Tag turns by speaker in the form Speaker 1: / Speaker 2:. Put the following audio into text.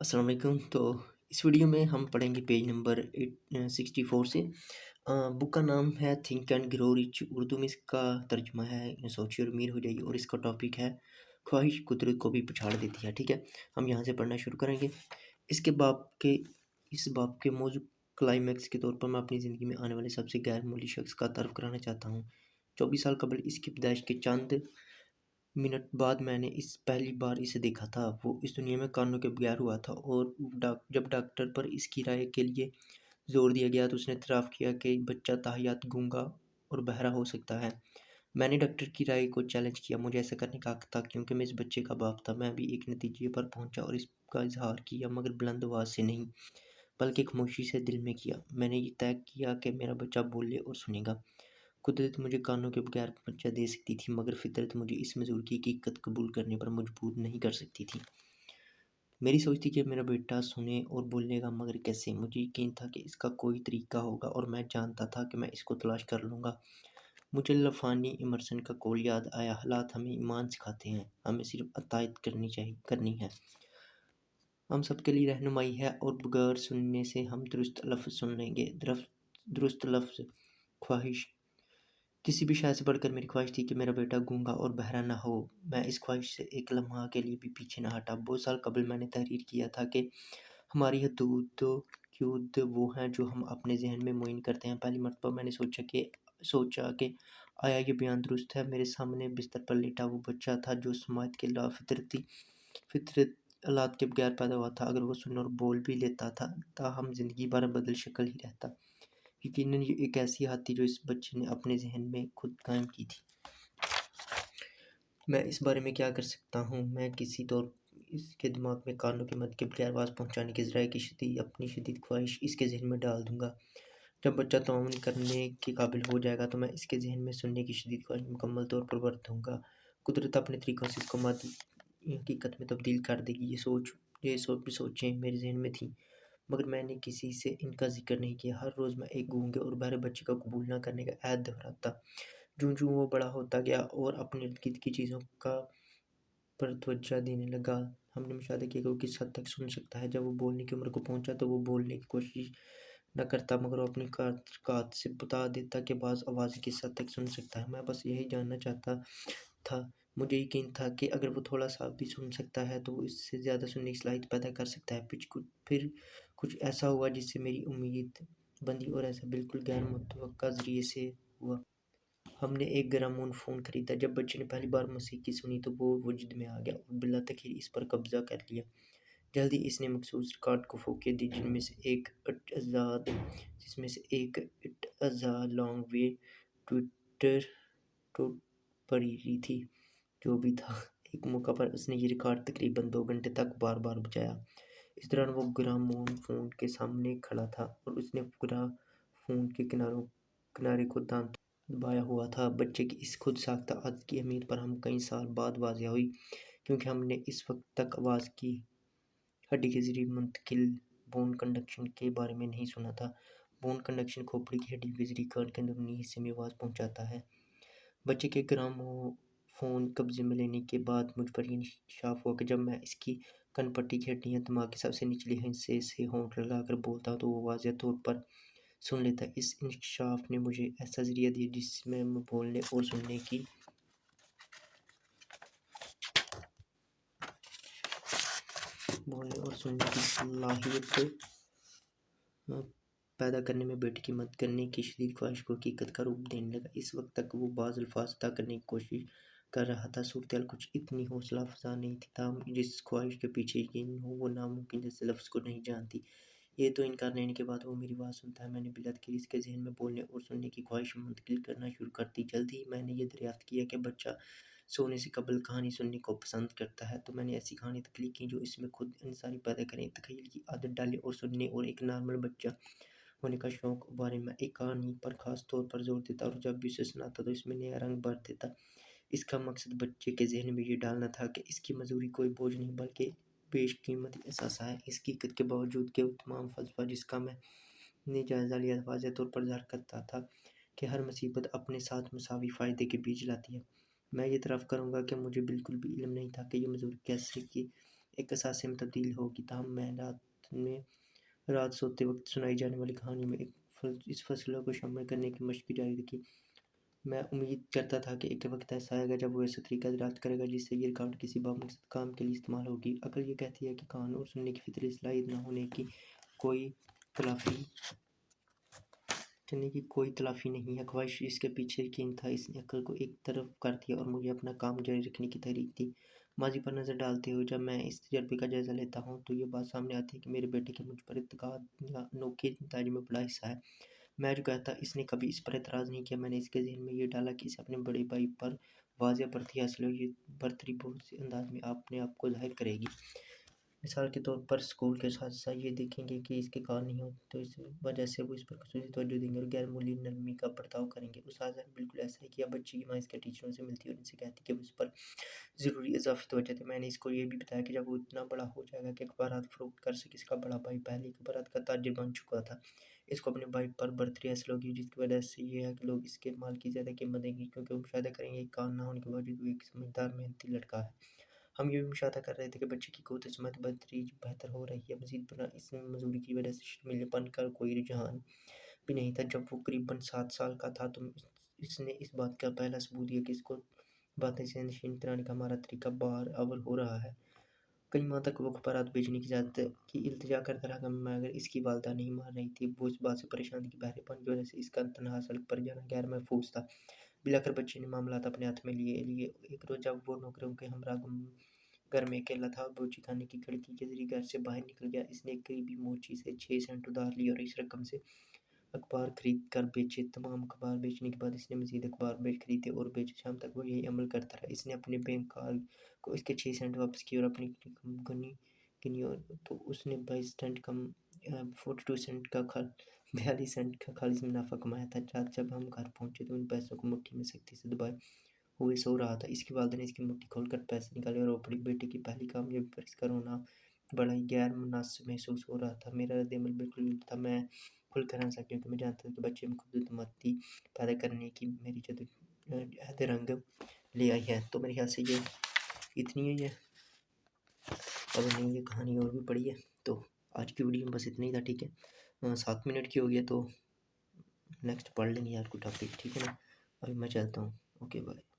Speaker 1: अस्सलाम वालेकुम। तो इस वीडियो में हम पढ़ेंगे पेज नंबर 64 से। बुक का नाम है think and grow rich. Urdu में इसका तर्जुमा है सोचिए और अमीर हो जाइए, और इसका टॉपिक है ख्वाहिश कुदरत को भी पछाड़ देती है। ठीक है, हम यहाँ से पढ़ना शुरू करेंगे। इसके बाब के इस बाब के मौजू क्लाइमैक्स के तौर पर मैं अपनी ज़िंदगी में आने वाले सबसे गैर मूल्य शख्स का तारुफ कराना चाहता हूँ। 24 साल कबल इसकी पैदाइश के चंद मिनट बाद मैंने पहली बार इसे देखा था। वो इस दुनिया में कानों के बगैर हुआ था, और जब डॉक्टर पर इसकी राय के लिए ज़ोर दिया गया तो उसने इतराफ़ किया कि बच्चा ताहयात गूंगा और बहरा हो सकता है। मैंने डॉक्टर की राय को चैलेंज किया। मुझे ऐसा करने का हक था क्योंकि मैं इस बच्चे का बाप था। मैं भी एक नतीजे पर पहुंचा और इसका इजहार किया, मगर बुलंद आवाज़ से नहीं बल्कि खामोशी से दिल में किया। मैंने ये तय किया कि मेरा बच्चा बोले और सुनेगा। कुदरत मुझे कानों के बगैर बच्चा दे सकती थी, मगर फितरत मुझे इस मजबूर की हकीकत कबूल करने पर मजबूर नहीं कर सकती थी। मेरी सोच थी कि मेरा बेटा सुने और बोलेगा, मगर कैसे? मुझे यकीन था कि इसका कोई तरीका होगा, और मैं जानता था कि मैं इसको तलाश कर लूँगा। मुझे लफ़ानी इमर्सन का कौल याद आया, हालात हमें ईमान सिखाते हैं, हमें सिर्फ अतायत करनी है। हम सबके लिए रहनुमाई है, और बगैर सुनने से हम दुरुस्त लफ्ज़ सुन लेंगे। दुरुस्त लफ्ज़ ख्वाहिश। किसी भी शय से बढ़कर मेरी ख्वाहिश थी कि मेरा बेटा गूंगा और बहरा ना हो। मैं इस ख्वाहिश से एक लम्हा के लिए भी पीछे ना हटा। बहुत साल कबल मैंने तहरीर किया था कि हमारी हदूद वो हैं जो हम अपने जहन में मुयन करते हैं। पहली मरतबा मैंने सोचा कि आया ये बयान दुरुस्त है। मेरे सामने बिस्तर पर लेटा वो बच्चा था जो समाज के फितरत औलाद के बगैर पैदा हुआ था। अगर वो सुन और बोल भी लेता था ताहम ज़िंदगी भर बदल शक्ल ही रहता। यकीनन ये एक ऐसी हद थी जो इस बच्चे ने अपने ज़हन में खुद कायम की थी। मैं इस बारे में क्या कर सकता हूँ? मैं किसी तौर इसके दिमाग में कानों की मदद के बगैर आवाज़ पहुँचाने के ज़राए की अपनी शदीद ख्वाहिश इसके ज़हन में डाल दूँगा। जब बच्चा तआमुल करने के काबिल हो जाएगा तो मैं इसके ज़हन में सुनने की शदीद ख्वाहिश मुकम्मल तौर पर भर दूँगा। कुदरत अपने तरीक़ों से इसको हकीकत में तब्दील कर देगी। ये सोचें मेरे ज़हन में थी, मगर मैंने किसी से इनका ज़िक्र नहीं किया। हर रोज़ मैं एक गूंगे और बहरे बच्चे का कबूल न करने का अहद दोहराता। जूँ-जूँ वो बड़ा होता गया और अपने इर्द-गिर्द की चीज़ों का पर तवज्जो देने लगा, हमने मुशाहिदा किया कि वो किस हद तक सुन सकता है। जब वो बोलने की उम्र को पहुँचा तो वो बोलने की कोशिश न करता, मगर वो अपनी कात से बता देता कि बाज़ आवाज़ें किस हद तक सुन सकता है। मैं बस यही जानना चाहता था। मुझे यकीन था कि अगर वो थोड़ा-सा भी सुन सकता है तो वो इससे ज़्यादा सुनने की सलाहियत पैदा कर सकता है। फिर कुछ ऐसा हुआ जिससे मेरी उम्मीद बंधी, और ऐसा बिल्कुल गैर मुतवक्का ज़रिए से हुआ। हमने एक ग्रामोफोन फ़ोन खरीदा। जब बच्चे ने पहली बार मौसीकी सुनी तो वो वजद में आ गया और बिला तखीर इस पर कब्ज़ा कर लिया। जल्दी इसने मखसूस रिकॉर्ड को फूँकें दी, जिसमें से एक it a long way Twitter टू पड़ी थी। जो भी था, एक मौका पर उसने ये रिकॉर्ड तकरीबन 2 घंटे तक बार-बार बजाया। इस दौरान वो ग्रामोफोन के सामने खड़ा था और उसने ग्रामोफोन के किनारे को दांतों दबाया हुआ था। बच्चे की इस खुद साख्ता आदत की अहमियत पर हम कई साल बाद वाक़या हुई, क्योंकि हमने इस वक़्त तक आवाज़ की हड्डी के ज़रिए मुंतकिल बोन कंडक्शन के बारे में नहीं सुना था। बोन कंडक्शन खोपड़ी की हड्डियों के ज़रिए कान के अंदरूनी हिस्से में आवाज़ पहुँचाता है। बच्चे के ग्रामोफोन कब्ज़े में लेने के बाद मुझ पर ये इंकशाफ हुआ कि जब मैं इसकी कनपट्टी की हड्डियाँ दिमाग के सबसे निचले हिस्से से होंठ लगाकर बोलता हूँ तो वो वाज़ेह तौर पर सुन लेता है। इस इंकशाफ ने मुझे ऐसा ज़रिया दिया जिसमें मैं बोलने और सुनने की सलाहियत पैदा करने में बेटे की मदद करने की शदीद ख्वाहिश को हकीकत का रूप देने लगा। इस वक़्त तक वो बाज़ अल्फ़ाज़ अता करने की कोशिश कर रहा था। सूरत-ए-हाल कुछ इतनी हौसला अफ़ज़ा नहीं थी, ताहम जिस ख्वाहिश के पीछे यकीन हो वो नामुमकिन जैसे लफ्ज़ को नहीं जानती। ये तो इनकार लेने के बाद वो मेरी बात सुनता है। मैंने बिला-तख़ीर इसके ज़हन में बोलने और सुनने की ख्वाहिश मुंतकिल करना शुरू कर दी। जल्द ही मैंने ये दरियाफ़्त किया कि बच्चा सोने से कबल कहानी सुनने को पसंद करता है, तो मैंने ऐसी कहानी तख्लीक की जो इसमें खुद इंसानी पैदा करें, तख़य्युल की आदत डालें और सुनने और एक नॉर्मल बच्चा होने का शौक़ उभारे। मैं एक कहानी पर ख़ास तौर पर ज़ोर देता और जब भी उसे सुनाता तो इसमें नया रंग भर देता। इसका मकसद बच्चे के ज़हन में ये डालना था कि इसकी मजूरी कोई बोझ नहीं बल्कि बेशकीमती असासा है। इस हकीकत के बावजूद कि वो तमाम फ़लसफ़ा जिसका मैंने जायज़ा लिया वाज़ेह तौर पर ज़ाहिर करता था कि हर मुसीबत अपने साथ मुसावी फ़ायदे के बीज लाती है। मैं ये इतराफ़ करूँगा कि मुझे बिल्कुल भी इल्म नहीं था कि ये मजूरी कैसे की ایک اثاثے میں تبدیل ہوگی، تاہم میں رات سوتے وقت سنائی جانے والی کہانی میں اس فیصلے کو شامل کرنے کی مشق جاری رکھی۔ میں امید کرتا تھا کہ ایک وقت ایسا آئے گا جب وہ ایسا طریقہ دریافت کرے گا جس سے یہ رکاوٹ کسی بامقصد کام کے لیے استعمال ہوگی۔ عقل یہ کہتی ہے کہ کان اور سننے کی فطری صلاحیت نہ ہونے کی کوئی تلافی نہیں ہے، خواہش اس کے پیچھے یقین تھا۔ اس نے عقل کو ایک طرف کر دیا اور مجھے اپنا کام جاری رکھنے کی تحریک دی۔ ماضی پر نظر ڈالتے ہوئے جب میں اس تجربے کا جائزہ لیتا ہوں تو یہ بات سامنے آتی ہے کہ میرے بیٹے کے مجھ پر اعتقاد یا انوکھے نتائج میں بڑا حصہ ہے۔ میں جو کہتا اس نے کبھی اس پر اعتراض نہیں کیا۔ میں نے اس کے ذہن میں یہ ڈالا کہ اسے اپنے بڑے بھائی پر واضح برتری حاصل ہو، یہ برتری بہت سے انداز میں اپنے آپ کو ظاہر کرے گی۔ مثال کے طور پر اسکول کے اساتذہ یہ دیکھیں گے کہ اس کے کان نہیں ہوتے تو اس وجہ سے وہ اس پر خصوصی توجہ دیں گے اور غیر معمولی نرمی کا برتاؤ کریں گے۔ اساتذہ نے بالکل ایسا ہی کیا۔ بچے کی ماں اس کے ٹیچروں سے ملتی اور ان سے کہتی کہ وہ اس پر ضروری اضافی توجہ دیں۔ میں نے اس کو یہ بھی بتایا کہ جب وہ اتنا بڑا ہو جائے گا کہ اخبارات فروخت کر سکے، اس کا بڑا بھائی پہلے اخبارات کا تاجر بن چکا تھا، اس کو اپنے بھائی پر برتری حاصل ہوگی، جس کی وجہ سے یہ ہے کہ لوگ اس کے مال کی زیادہ قیمت دیں گے کیونکہ وہ مشاہدہ کریں گے کہ کان نہ ہونے کے باوجود وہ ایک سمجھدار محنتی لڑکا ہے۔ ہم یہ بھی مشاہدہ کر رہے تھے کہ بچے کی قوت سماعت بتدریج بہتر ہو رہی ہے۔ مزید برآں اس میں مزدوری کی وجہ سے شرمیلے پن کا کوئی رجحان بھی نہیں تھا۔ جب وہ قریباً 7 سال کا تھا تو اس نے اس بات کا پہلا ثبوت دیا کہ اس کو باتیں ذہن نشین کرانے کا ہمارا طریقہ بار اول ہو رہا ہے۔ کئی ماہ تک وہ اخبارات بیچنے کی اجازت کی التجا کرتا رہا مگر اس کی والدہ نہیں مان رہی تھی۔ وہ اس بات سے پریشان تھی کہ بہرے پن کی وجہ سے اس کا تنہا سڑک پر جانا غیر محفوظ تھا۔ بلاخر بچے نے معاملات اپنے ہاتھ میں لیے۔ ایک روز جب وہ نوکروں کے ہمراہ گھر میں اکیلا تھا، بوچی خانے کی کھڑکی کے ذریعے گھر سے باہر نکل گیا۔ اس نے ایک قریبی موچی سے 6 سینٹ ادھار لیے اور اس رقم سے اخبار خرید کر بیچے۔ تمام اخبار بیچنے کے بعد اس نے مزید اخبار خریدے اور بیچے۔ شام تک وہ یہی عمل کرتا رہا۔ اس نے اپنے بینک کال کو اس کے 6 سینٹ واپس کیے اور اپنی گنی اور تو اس نے 22 سینٹ کم 42 سینٹ کا 42 سینٹ کا خالص منافع کمایا تھا۔ رات جب ہم گھر پہنچے تو ان پیسوں کو مٹھی میں سختی سے دبائے ہوئے سو رہا تھا۔ اس کی والدہ نے اس کی مٹھی کھول کر پیسے نکالے اور وہ بڑی بیٹے کی پہلی کامیابی پر اس کا رونا بڑا ہی غیر مناسب محسوس ہو رہا تھا۔ میرا رد عمل بالکل الٹا تھا۔ میں کھل کر ہنسا کیونکہ میں جانتا تھا کہ بچے میں خود اعتمادی پیدا کرنے کی میری جدوجہد رنگ لے آئی ہے۔ تو میرے خیال سے یہ اتنی ہی ہے، اگر نہیں یہ کہانی اور بھی پڑھی ہے تو آج کی ویڈیو میں بس اتنا ہی تھا، ٹھیک ہے۔ 7 منٹ کی ہو گیا تو نیکسٹ پڑھ لیں گے یار کوئی ٹاپک، ٹھیک ہے نا۔ ابھی میں چلتا ہوں، اوکے بائے۔